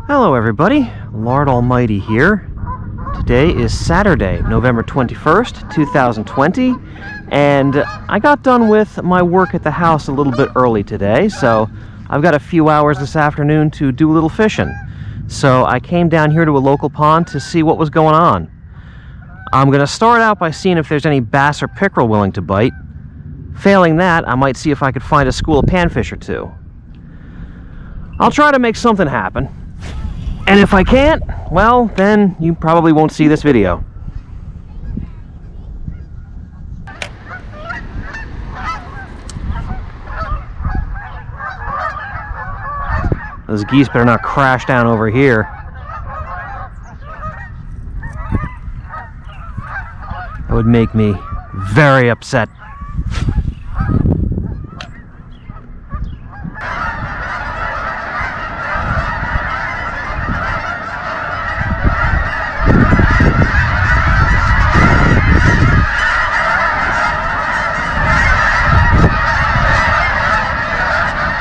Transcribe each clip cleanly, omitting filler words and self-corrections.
Hello everybody, Lord Almighty here. Today is Saturday, November 21st, 2020, and I got done with my work at the house a little bit early today, so I've got a few hours this afternoon to do a little fishing. So I came down here to a local pond to see what was going on. I'm going to start out by seeing if there's any bass or pickerel willing to bite. Failing that, I might see if I could find a school of panfish or two. I'll try to make something happen. And if I can't, well, then you probably won't see this video. Those geese better not crash down over here. That would make me very upset.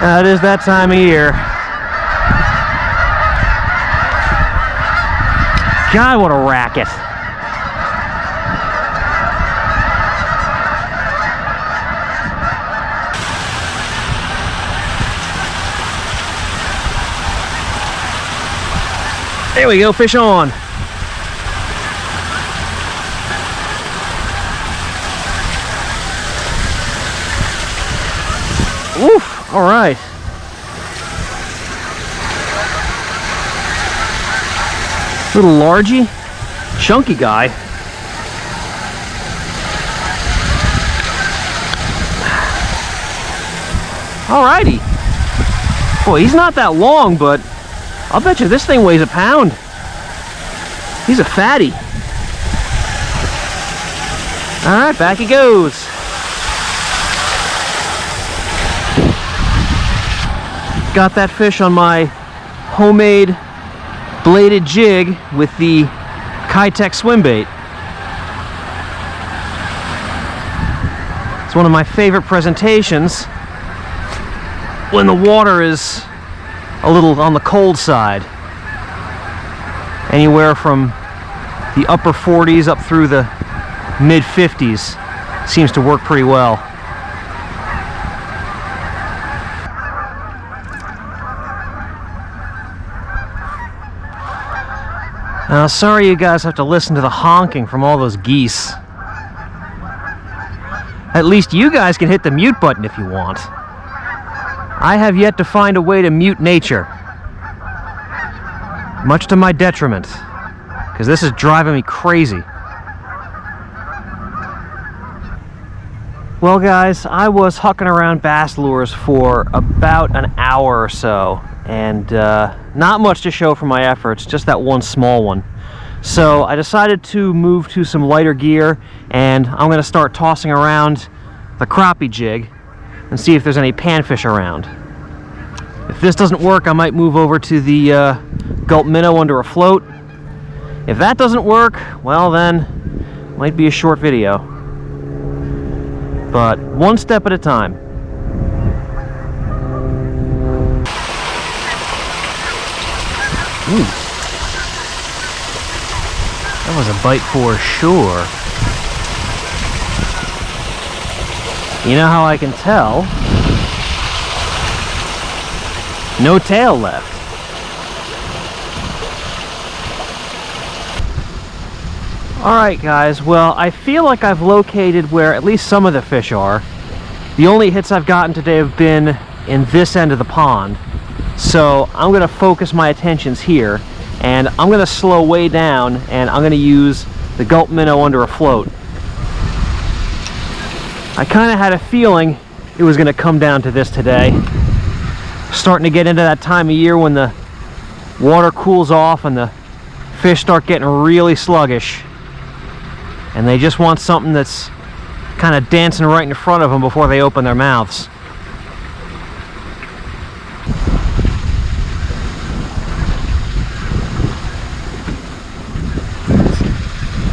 It is that time of year. God, what a racket. There we go, fish on. Oof, all right. Little largy, chunky guy. Alrighty. Boy, he's not that long, but I'll bet you this thing weighs a pound. He's a fatty. Alright, back he goes. Got that fish on my homemade bladed jig with the Kitech swim bait. It's one of my favorite presentations when the water is a little on the cold side. Anywhere from the upper 40s up through the mid 50s seems to work pretty well. Now, sorry you guys have to listen to the honking from all those geese. At least you guys can hit the mute button if you want. I have yet to find a way to mute nature. Much to my detriment, because this is driving me crazy. Well guys, I was hucking around bass lures for about an hour or so, and not much to show for my efforts, just that one small one. So I decided to move to some lighter gear, and I'm going to start tossing around the crappie jig and see if there's any panfish around. If this doesn't work, I might move over to the gulp minnow under a float. If that doesn't work, well then, it might be a short video. But one step at a time. Ooh. That was a bite for sure. You know how I can tell? No tail left. Alright guys, well I feel like I've located where at least some of the fish are. The only hits I've gotten today have been in this end of the pond. So I'm going to focus my attentions here, and I'm going to slow way down, and I'm going to use the gulp minnow under a float. I kind of had a feeling it was going to come down to this today. Starting to get into that time of year when the water cools off and the fish start getting really sluggish, and they just want something that's kind of dancing right in front of them before they open their mouths.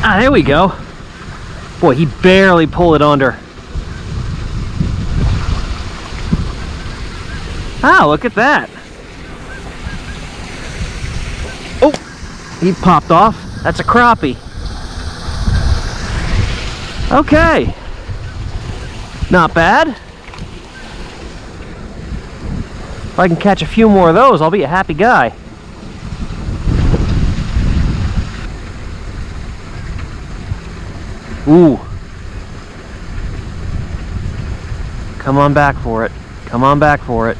Ah, there we go. Boy, he barely pulled it under. Ah, look at that. He popped off. That's a crappie. Okay. Not bad. If I can catch a few more of those, I'll be a happy guy. Ooh. Come on back for it. Come on back for it.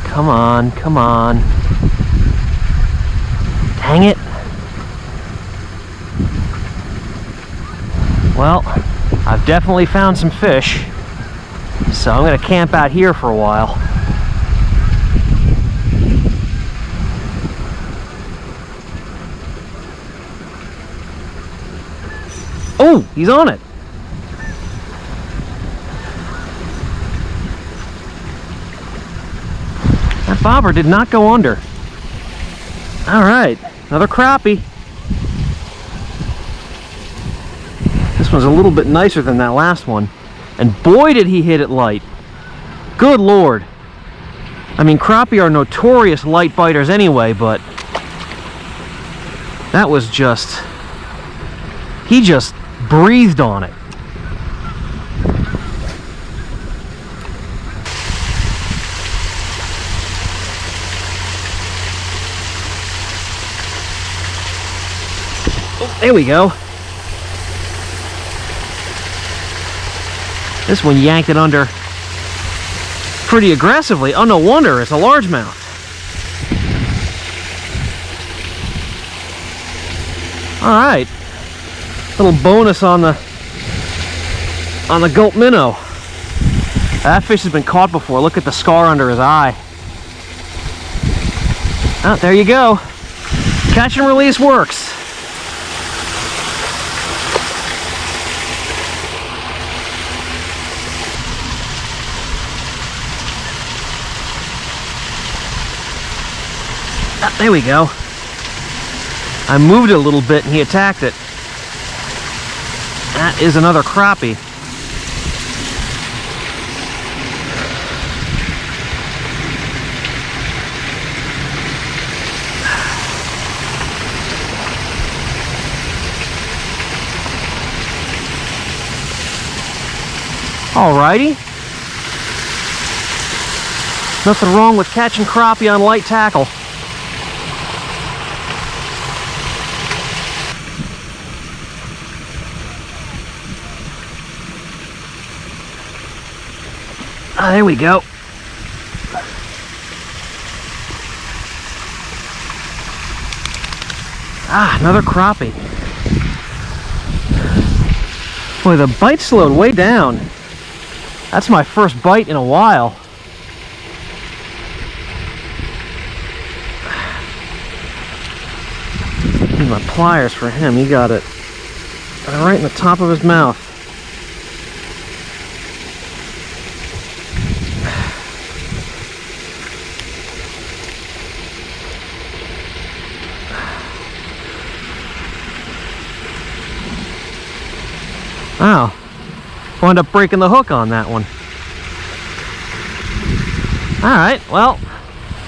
Come on, come on. Dang it. Well, I've definitely found some fish, so I'm going to camp out here for a while. Oh, he's on it. That bobber did not go under. All right, another crappie. This one's a little bit nicer than that last one. And boy, did he hit it light. Good Lord. I mean, crappie are notorious light biters anyway, but that was just... he just breathed on it. Oh, there we go. This one yanked it under pretty aggressively. Oh, no wonder, it's a largemouth. All right. Little bonus on the gulp minnow. That fish has been caught before. Look at the scar under his eye. Oh, there you go. Catch and release works. Ah, there we go. I moved it a little bit and he attacked it. That is another crappie. Alrighty. Nothing wrong with catching crappie on light tackle. Ah, there we go. Ah, another crappie. Boy, the bite slowed way down. That's my first bite in a while. Need my pliers for him. He got it right in the top of his mouth. Wow, wound up breaking the hook on that one. Alright, well,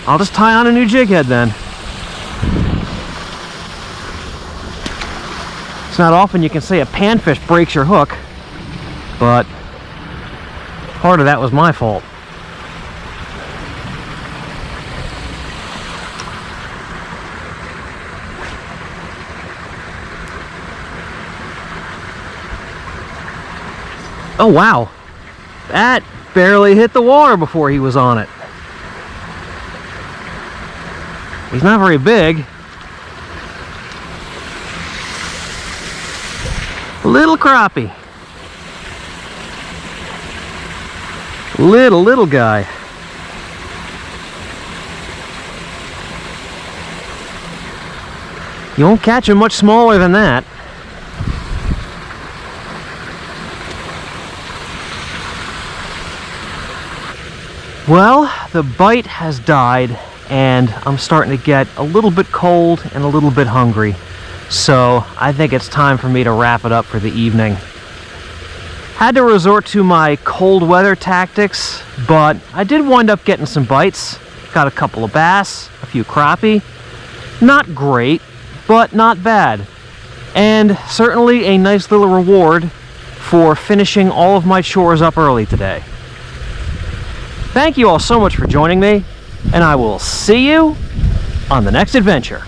I'll just tie on a new jig head then. It's not often you can say a panfish breaks your hook, but part of that was my fault. Oh wow, that barely hit the water before he was on it. He's not very big. Little crappie. Little guy. You won't catch him much smaller than that. Well, the bite has died and I'm starting to get a little bit cold and a little bit hungry. So I think it's time for me to wrap it up for the evening. Had to resort to my cold weather tactics, but I did wind up getting some bites. Got a couple of bass, a few crappie. Not great, but not bad. And certainly a nice little reward for finishing all of my chores up early today. Thank you all so much for joining me, and I will see you on the next adventure.